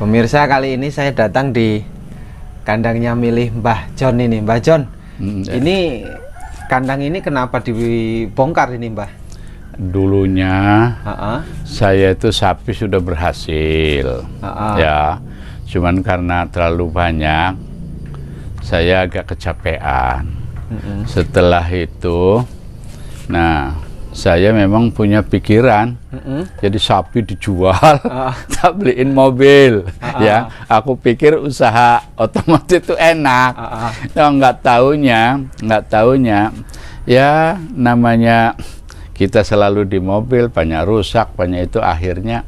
Pemirsa, kali ini saya datang di kandangnya milik Mbah John ini. Mbah John, ini kandang ini kenapa dibongkar ini, Mbah? Dulunya saya itu sapi sudah berhasil, ya. Cuman karena terlalu banyak, saya agak kecapean. Setelah itu, nah, saya memang punya pikiran, jadi sapi dijual, tak beliin mobil, ya. Aku pikir usaha otomotif itu enak, nggak taunya, ya namanya kita selalu di mobil, banyak rusak, banyak itu. Akhirnya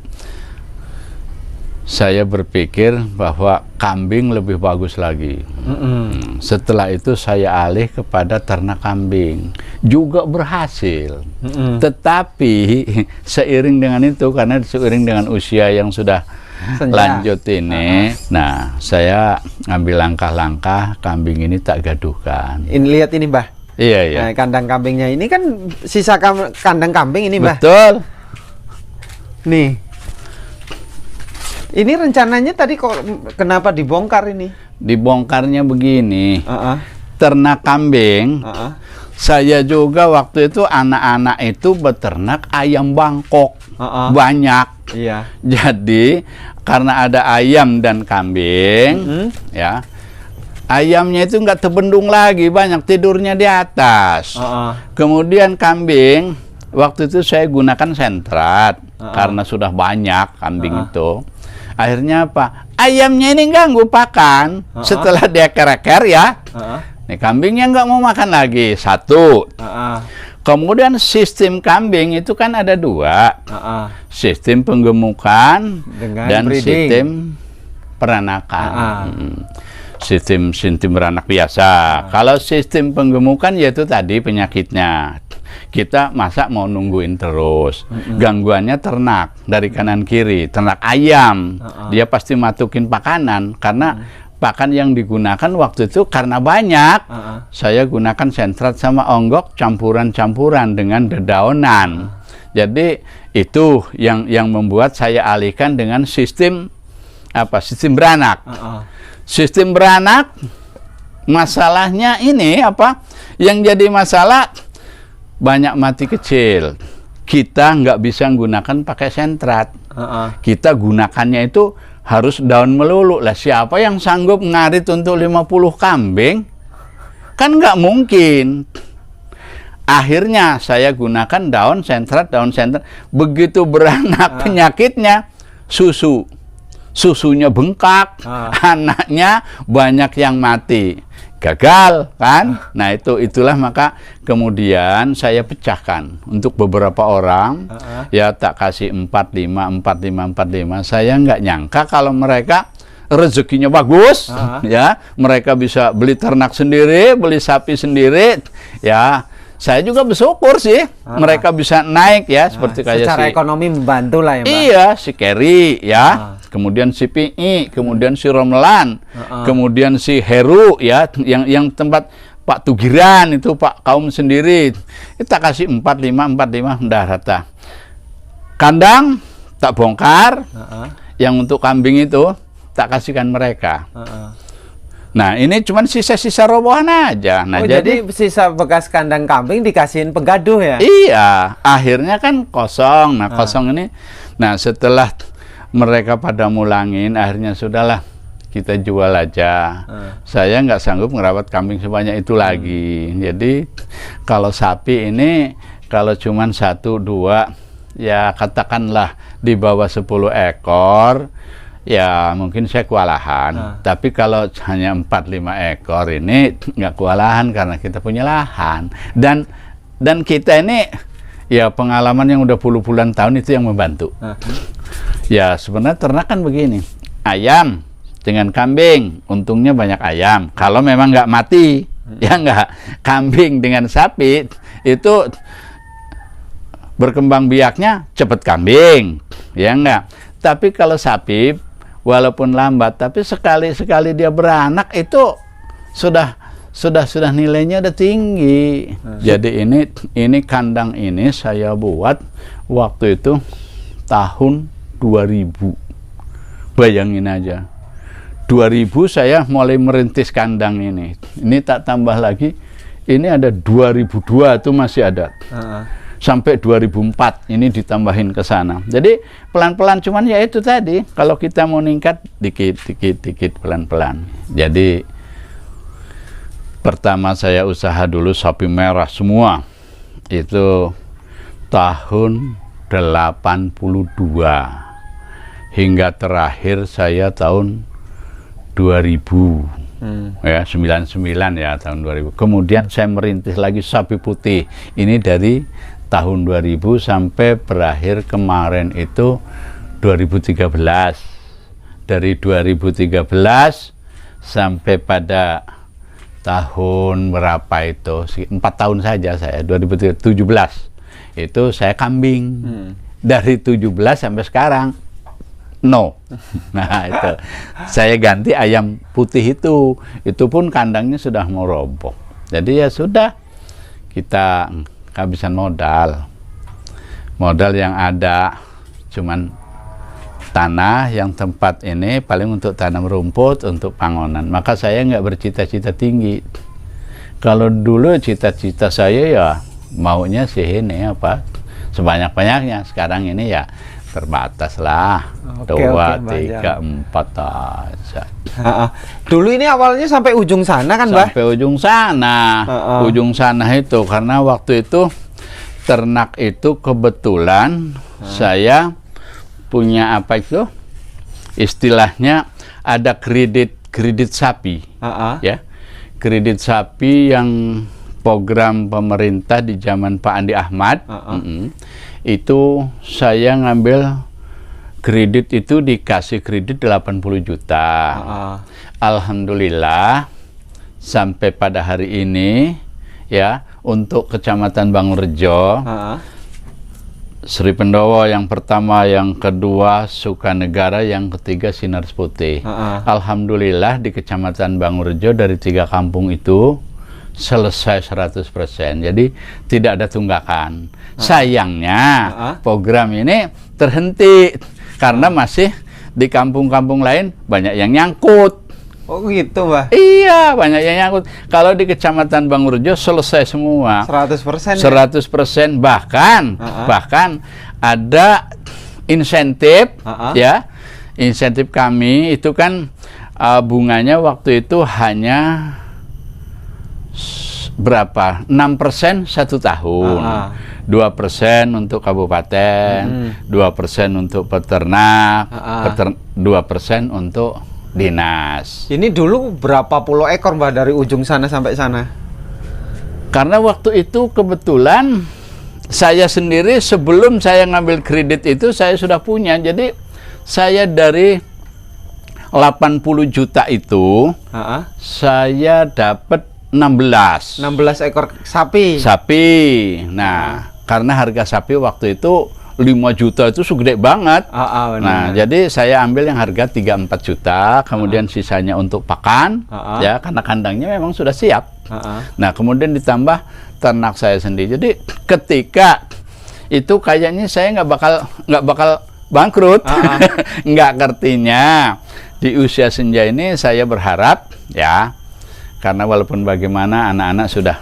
saya berpikir bahwa kambing lebih bagus lagi. Setelah itu saya alih kepada ternak kambing, juga berhasil. Tetapi seiring dengan itu, karena seiring dengan usia yang sudah lanjut ini, nah saya ambil langkah-langkah kambing ini tak gaduhkan. Ini lihat ini, Mbah. Iya, iya. Nah, kandang kambingnya ini kan sisa kandang kambing ini, Mbah. Betul. Nih. Ini rencananya tadi kok kenapa dibongkar ini? Dibongkarnya begini, ternak kambing, saya juga waktu itu anak-anak itu beternak ayam Bangkok, banyak. Iya. Jadi karena ada ayam dan kambing, ya, ayamnya itu nggak terbendung lagi, banyak tidurnya di atas. Kemudian kambing, waktu itu saya gunakan sentrat, karena sudah banyak kambing itu. Akhirnya apa? Ayamnya ini ganggu pakan. Setelah dia kereker, ya, nih kambingnya nggak mau makan lagi. Satu. Kemudian sistem kambing itu kan ada dua. Sistem penggemukan dan breeding. Sistem peranakan. Sistem beranak biasa. Kalau sistem penggemukan yaitu tadi penyakitnya. Kita masa mau nungguin terus. Gangguannya ternak dari kanan kiri, ternak ayam. Dia pasti masukin pakanan karena pakan yang digunakan waktu itu karena banyak. Saya gunakan sentrat sama onggok campuran-campuran dengan dedaunan. Jadi itu yang membuat saya alihkan dengan sistem sistem beranak. Sistem beranak, masalahnya ini apa? Yang jadi masalah banyak mati kecil. Kita nggak bisa menggunakan pakai sentrat. Kita gunakannya itu harus daun melulu. Lah siapa yang sanggup ngarit untuk 50 kambing? Kan nggak mungkin. Akhirnya saya gunakan daun sentrat. Begitu beranak penyakitnya, susunya bengkak, anaknya banyak yang mati, gagal kan. Nah itulah maka kemudian saya pecahkan untuk beberapa orang, ya tak kasih 45. Saya nggak nyangka kalau mereka rezekinya bagus, ya mereka bisa beli ternak sendiri, beli sapi sendiri, ya. Saya juga bersyukur sih mereka bisa naik, ya, seperti kayak secara ekonomi membantu lah, ya, Mbak. Iya, si Kerry, ya, kemudian si Pi, kemudian si Romlan, kemudian si Heru, ya, yang tempat Pak Tugiran itu Pak Kaum sendiri, kita kasih 45 udah rata. Kandang tak bongkar, yang untuk kambing itu tak kasihkan mereka. Nah, ini cuma sisa-sisa robohan aja. Nah, jadi sisa bekas kandang kambing dikasihin penggaduh, ya? Iya, akhirnya kan kosong. Nah, kosong ini. Nah, setelah mereka pada mulangin, akhirnya sudahlah kita jual aja. Saya nggak sanggup ngerawat kambing sebanyak itu lagi. Jadi kalau sapi ini kalau cuma 1, 2, ya katakanlah di bawah 10 ekor. Ya mungkin saya kewalahan, tapi kalau hanya 4-5 ekor ini nggak kewalahan karena kita punya lahan dan kita ini ya pengalaman yang udah puluhan tahun itu yang membantu. Ya sebenarnya ternak kan begini, ayam dengan kambing, untungnya banyak ayam kalau memang nggak mati, ya nggak. Kambing dengan sapi itu berkembang biaknya cepat kambing, ya nggak. Tapi kalau sapi walaupun lambat, tapi sekali dia beranak itu sudah nilainya udah tinggi. Jadi ini kandang ini saya buat waktu itu tahun 2000. Bayangin aja. 2000 saya mulai merintis kandang ini. Ini tak tambah lagi, ini ada 2002 itu masih ada. Sampai 2004 ini ditambahin ke sana. Jadi pelan-pelan, cuman ya itu tadi, kalau kita mau ningkat dikit pelan-pelan. Jadi pertama saya usaha dulu sapi merah semua. Itu tahun 82. Hingga terakhir saya tahun 2000. Ya, 99 ya tahun 2000. Kemudian saya merintis lagi sapi putih. Ini dari tahun 2000 sampai berakhir kemarin itu 2013. Dari 2013 sampai pada tahun berapa itu? 4 tahun saja saya, 2017. Itu saya kambing. Dari 17 sampai sekarang no. Nah, itu saya ganti ayam putih itu pun kandangnya sudah mau roboh. Jadi ya sudah, kita kehabisan modal yang ada cuman tanah yang tempat ini paling untuk tanam rumput, untuk pangonan. Maka saya nggak bercita-cita tinggi. Kalau dulu cita-cita saya ya maunya sih ini apa, sebanyak-banyaknya. Sekarang ini ya terbatas lah, 2, 3, 4 aja. Dulu ini awalnya sampai ujung sana kan, Mbah? Sampai ujung sana. Ujung sana itu karena waktu itu ternak itu kebetulan saya punya apa itu? Istilahnya ada kredit sapi. Ya. Kredit sapi yang program pemerintah di zaman Pak Andi Ahmad. Itu saya ngambil kredit itu, dikasih kredit 80 juta. Alhamdulillah sampai pada hari ini ya, untuk Kecamatan Bangunrejo, Sri Pendowo yang pertama, yang kedua Sukanegara, yang ketiga Sinar Putih. Alhamdulillah di Kecamatan Bangunrejo dari 3 kampung itu selesai 100%. Jadi tidak ada tunggakan. Sayangnya program ini terhenti karena masih di kampung-kampung lain banyak yang nyangkut. Oh gitu, Mbah? Iya, banyak yang nyangkut. Kalau di Kecamatan Bangunrejo selesai semua. 100%? 100%, bahkan ada insentif, ya. Insentif kami itu kan bunganya waktu itu hanya berapa? 6% 1 tahun. 2% untuk kabupaten, 2% untuk peternak, 2% untuk dinas. Ini dulu berapa puluh ekor, Mbah, dari ujung sana sampai sana? Karena waktu itu kebetulan saya sendiri sebelum saya ngambil kredit itu saya sudah punya. Jadi saya dari 80 juta itu saya dapat 16 ekor sapi. Nah, karena harga sapi waktu itu 5 juta itu segede banget. Nah, jadi saya ambil yang harga 3-4 juta, kemudian sisanya untuk pakan, ya, karena kandangnya memang sudah siap. Nah, kemudian ditambah ternak saya sendiri. Jadi ketika itu kayaknya saya nggak bakal bangkrut. Nggak, artinya di usia senja ini saya berharap, ya, karena walaupun bagaimana anak-anak sudah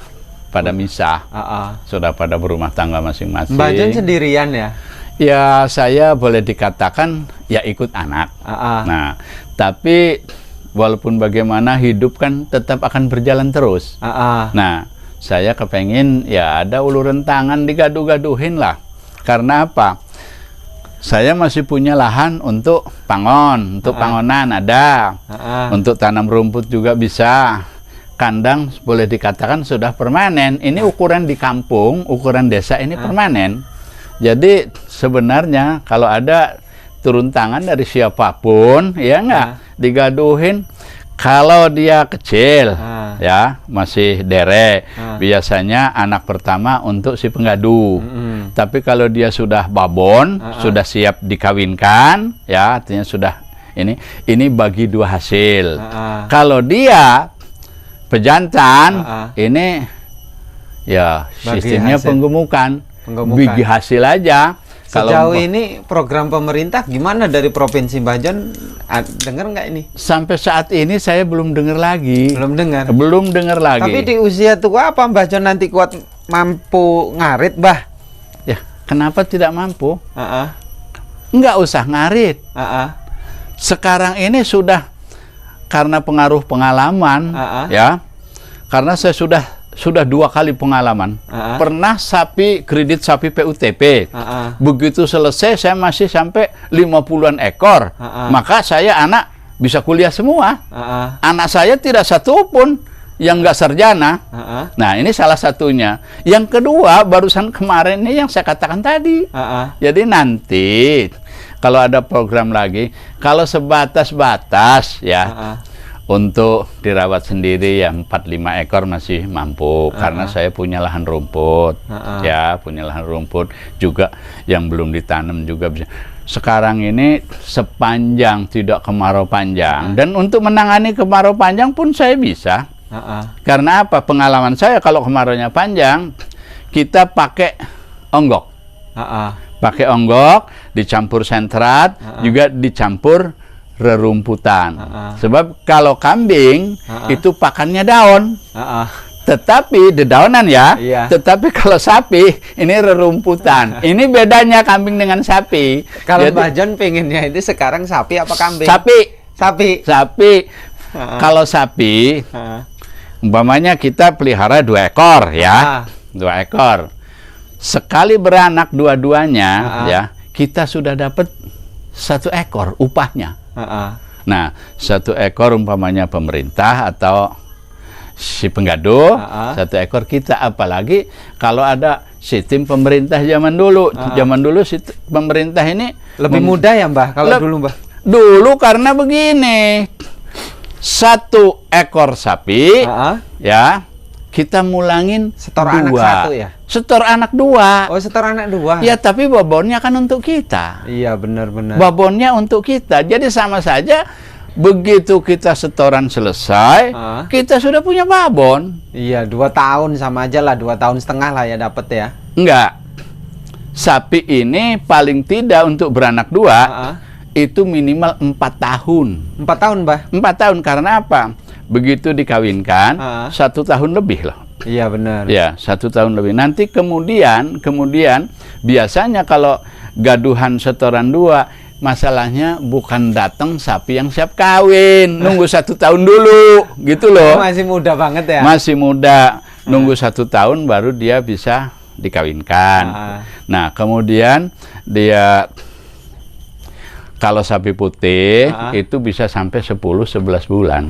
pada misah, sudah pada berumah tangga masing-masing. Mbah Jon sendirian ya? Ya, saya boleh dikatakan ya ikut anak. Nah, tapi walaupun bagaimana hidup kan tetap akan berjalan terus. Nah, saya kepengen ya ada uluran tangan, digaduh-gaduhin lah. Karena apa? Saya masih punya lahan untuk pangon, untuk pangonan ada, untuk tanam rumput juga bisa. Kandang boleh dikatakan sudah permanen. Ini ukuran di kampung, ukuran desa ini permanen. Jadi sebenarnya kalau ada turun tangan dari siapapun, ya nggak digaduhin. Kalau dia kecil, ya masih derek. Biasanya anak pertama untuk si penggadu. Tapi kalau dia sudah babon, sudah siap dikawinkan, ya artinya sudah ini bagi 2 hasil. Kalau dia pejantan, ini ya sistemnya penggemukan, bagi hasil aja. Sejauh ini program pemerintah gimana dari Provinsi Mbah Jon? Dengar nggak ini? Sampai saat ini saya belum dengar lagi. Belum dengar. Belum dengar lagi. Tapi di usia tua apa Mbah Jon nanti kuat mampu ngarit, Mbah? Ya, kenapa tidak mampu? Uh-uh. Nggak usah ngarit. Uh-uh. Sekarang ini sudah karena pengaruh pengalaman, ya. Karena saya sudah 2 kali pengalaman. Pernah kredit sapi PUTP. Begitu selesai saya masih sampai 50-an ekor. Maka saya anak bisa kuliah semua. Anak saya tidak satu pun yang nggak sarjana. Nah, ini salah satunya. Yang kedua, barusan kemarin ini yang saya katakan tadi. Jadi nanti kalau ada program lagi, kalau sebatas-batas ya, untuk dirawat sendiri ya 4-5 ekor masih mampu, karena saya punya lahan rumput, ya punya lahan rumput juga yang belum ditanam juga bisa. Sekarang ini sepanjang tidak kemarau panjang, dan untuk menangani kemarau panjang pun saya bisa. Karena apa? Pengalaman saya kalau kemaraunya panjang, kita pakai onggok. Pakai onggok, dicampur sentrat, juga dicampur rerumputan. Sebab kalau kambing itu pakannya daun. Tetapi dedaunan ya. Tetapi kalau sapi ini rerumputan. Ini bedanya kambing dengan sapi. Kalau Mbah Jon pengennya itu sekarang sapi apa kambing? Sapi. Kalau sapi, umpamanya kita pelihara 2 ekor ya. 2 ekor. Sekali beranak dua-duanya, ya, kita sudah dapat 1 ekor upahnya. Nah, 1 ekor umpamanya pemerintah atau si penggaduh, 1 ekor kita. Apalagi kalau ada sistem pemerintah zaman dulu. Zaman dulu pemerintah ini lebih mudah ya, Mbah, kalau dulu, Mbah? Dulu karena begini, 1 ekor sapi, ya, kita mulangin setor 2. Anak 1 ya? Setor anak 2. Oh, setor anak 2. Ya, tapi babonnya kan untuk kita. Iya, benar-benar. Babonnya untuk kita. Jadi sama saja, begitu kita setoran selesai, kita sudah punya babon. Iya, 2 tahun sama aja lah, 2,5 tahun lah ya dapat ya. Enggak. Sapi ini paling tidak untuk beranak 2, itu minimal 4 tahun. 4 tahun, Mbah? 4 tahun, karena apa? Begitu dikawinkan, 1 tahun lebih loh. Iya, benar. Ya, 1 tahun lebih. Nanti kemudian biasanya kalau gaduhan setoran 2, masalahnya bukan datang sapi yang siap kawin, nunggu 1 tahun dulu, gitu loh. Masih muda banget ya? Masih muda, nunggu 1 tahun baru dia bisa dikawinkan. Nah, kemudian dia kalau sapi putih itu bisa sampai 10-11 bulan.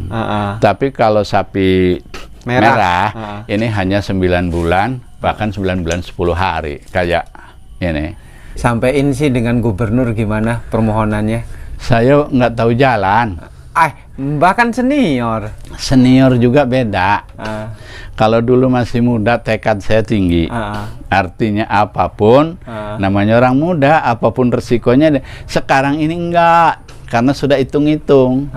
Tapi kalau sapi merah ini hanya 9 bulan, bahkan 9 bulan 10 hari kayak ini. Sampein sih dengan gubernur gimana permohonannya? Saya nggak tahu jalan. Mbah kan senior. Senior juga beda. Kalau dulu masih muda, tekad saya tinggi. Artinya apapun, namanya orang muda, apapun resikonya. Sekarang ini enggak, karena sudah hitung-hitung.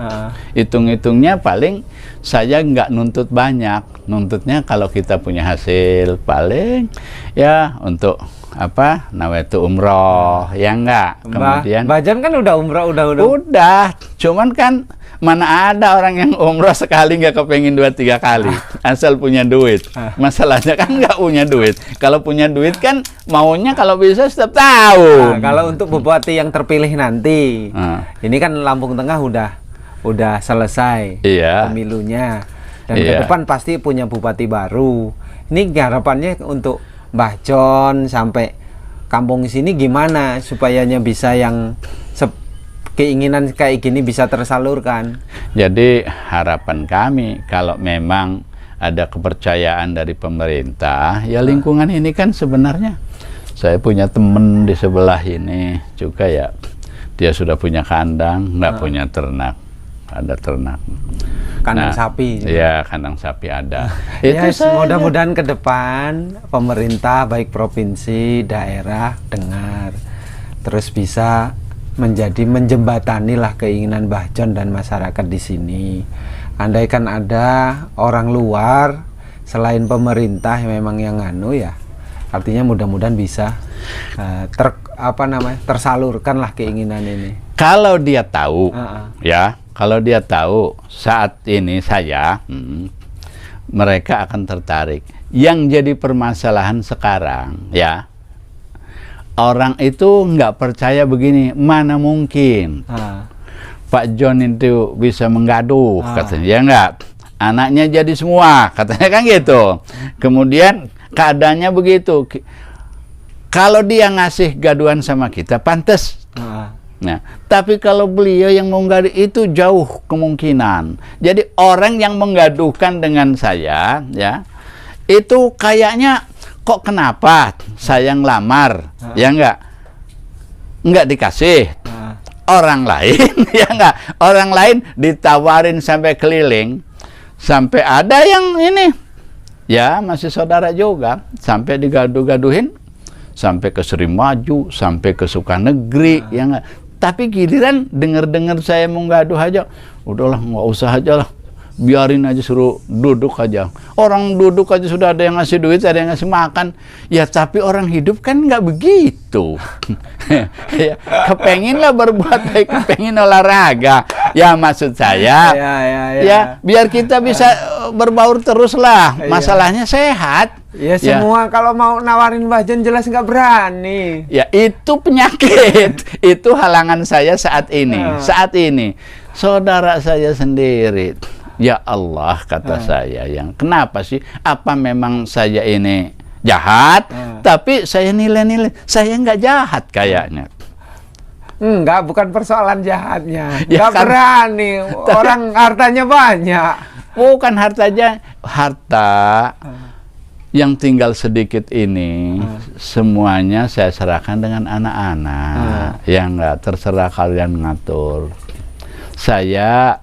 Hitung-hitungnya paling saya nggak nuntut banyak. Nuntutnya kalau kita punya hasil, paling ya untuk apa, nawaitu umroh, ya enggak. Kemudian Mbah Jon kan udah umroh, udah. Cuman kan mana ada orang yang umroh sekali nggak kepengin 2-3 kali, asal punya duit. Masalahnya kan nggak punya duit. Kalau punya duit kan maunya kalau bisa setiap tahun. Kalau untuk bupati yang terpilih nanti, ini kan Lampung Tengah udah selesai pemilunya, dan ke depan pasti punya bupati baru. Ini harapannya untuk Mbah Jon sampai kampung sini gimana supayanya bisa yang keinginan kayak gini bisa tersalurkan. Jadi harapan kami kalau memang ada kepercayaan dari pemerintah, ya lingkungan ini kan sebenarnya saya punya temen di sebelah ini juga ya, dia sudah punya kandang, nggak punya ternak, ada ternak. Kandang sapi. Iya, kandang sapi ada. Ya, mudah-mudahan ke depan pemerintah baik provinsi, daerah dengar, terus bisa menjembatani lah keinginan Mbah Jon dan masyarakat di sini. Andaikan ada orang luar selain pemerintah memang yang ya Artinya mudah-mudahan bisa tersalurkan lah keinginan ini. Kalau dia tahu, ya, kalau dia tahu saat ini saya, mereka akan tertarik. Yang jadi permasalahan sekarang, ya, orang itu nggak percaya begini, mana mungkin Pak John itu bisa menggaduh, katanya, ya nggak? Anaknya jadi semua, katanya kan gitu. Kemudian keadaannya begitu. Kalau dia ngasih gaduhan sama kita, pantas. Nah, tapi kalau beliau yang menggaduh itu jauh kemungkinan. Jadi orang yang menggaduhkan dengan saya, ya, itu kayaknya kok kenapa saya ngelamar, ya nggak dikasih. Orang lain, ya nggak, orang lain ditawarin sampai keliling. Sampai ada yang ini, ya masih saudara juga, sampai digaduh-gaduhin, sampai ke Seri Maju, sampai ke Sukanegeri, ya enggak. Tapi giliran dengar-dengar saya mau gaduh aja, udahlah nggak usah aja lah, biarin aja, suruh duduk aja. Orang duduk aja sudah ada yang ngasih duit, ada yang ngasih makan. Ya tapi orang hidup kan nggak begitu. Ya, kepengin lah berbuat baik, kepengin olahraga. Ya maksud saya, ya biar kita bisa berbaur terus lah. Masalahnya sehat. Ya semua kalau mau nawarin Mbah John jelas nggak berani. Ya itu penyakit. Itu halangan saya saat ini. Saat ini saudara saya sendiri. Ya Allah, kata saya, yang kenapa sih? Apa memang saya ini jahat? Tapi saya nilai-nilai saya nggak jahat kayaknya. Enggak, bukan persoalan jahatnya. Nggak kan, berani. Orang hartanya banyak. Bukan hartanya, harta yang tinggal sedikit ini semuanya saya serahkan dengan anak-anak. Yang nggak terserah kalian mengatur. Saya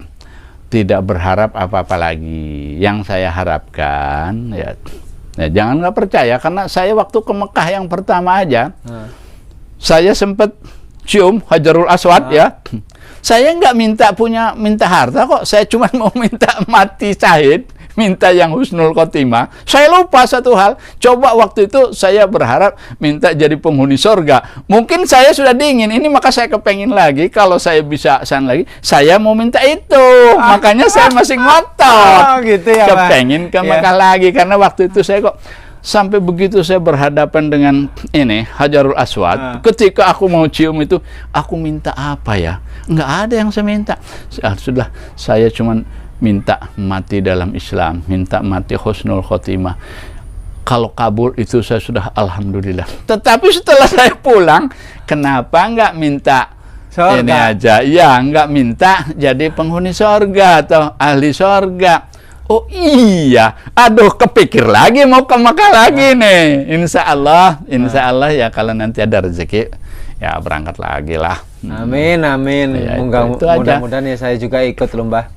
tidak berharap apa-apa lagi. Yang saya harapkan, ya jangan nggak percaya, karena saya waktu ke Mekah yang pertama aja, saya sempat cium Hajarul Aswad, ya. Saya nggak minta harta kok. Saya cuma mau minta mati syahid, minta yang husnul khotimah. Saya lupa satu hal. Coba waktu itu saya berharap minta jadi penghuni surga. Mungkin saya sudah dingin. Ini maka saya kepengin lagi. Kalau saya bisa sana lagi, saya mau minta itu. Makanya saya masih ngotot. Gitu ya, kepengin ke Mekah lagi. Karena waktu itu saya kok sampai begitu saya berhadapan dengan ini Hajarul Aswad. Ketika aku mau cium itu, aku minta apa ya? Nggak ada yang saya minta. Sudah, saya cuman minta mati dalam Islam, minta mati husnul khotimah. Kalau kabul itu saya sudah alhamdulillah. Tetapi setelah saya pulang, kenapa nggak minta surga ini aja? Ya, nggak minta jadi penghuni surga atau ahli surga. Oh iya, aduh kepikir lagi mau ke Mekah lagi nih. Insya Allah ya kalau nanti ada rezeki, ya berangkat lagi lah. Amin, amin. Ya, Mudah-mudahan ya saya juga ikut lomba.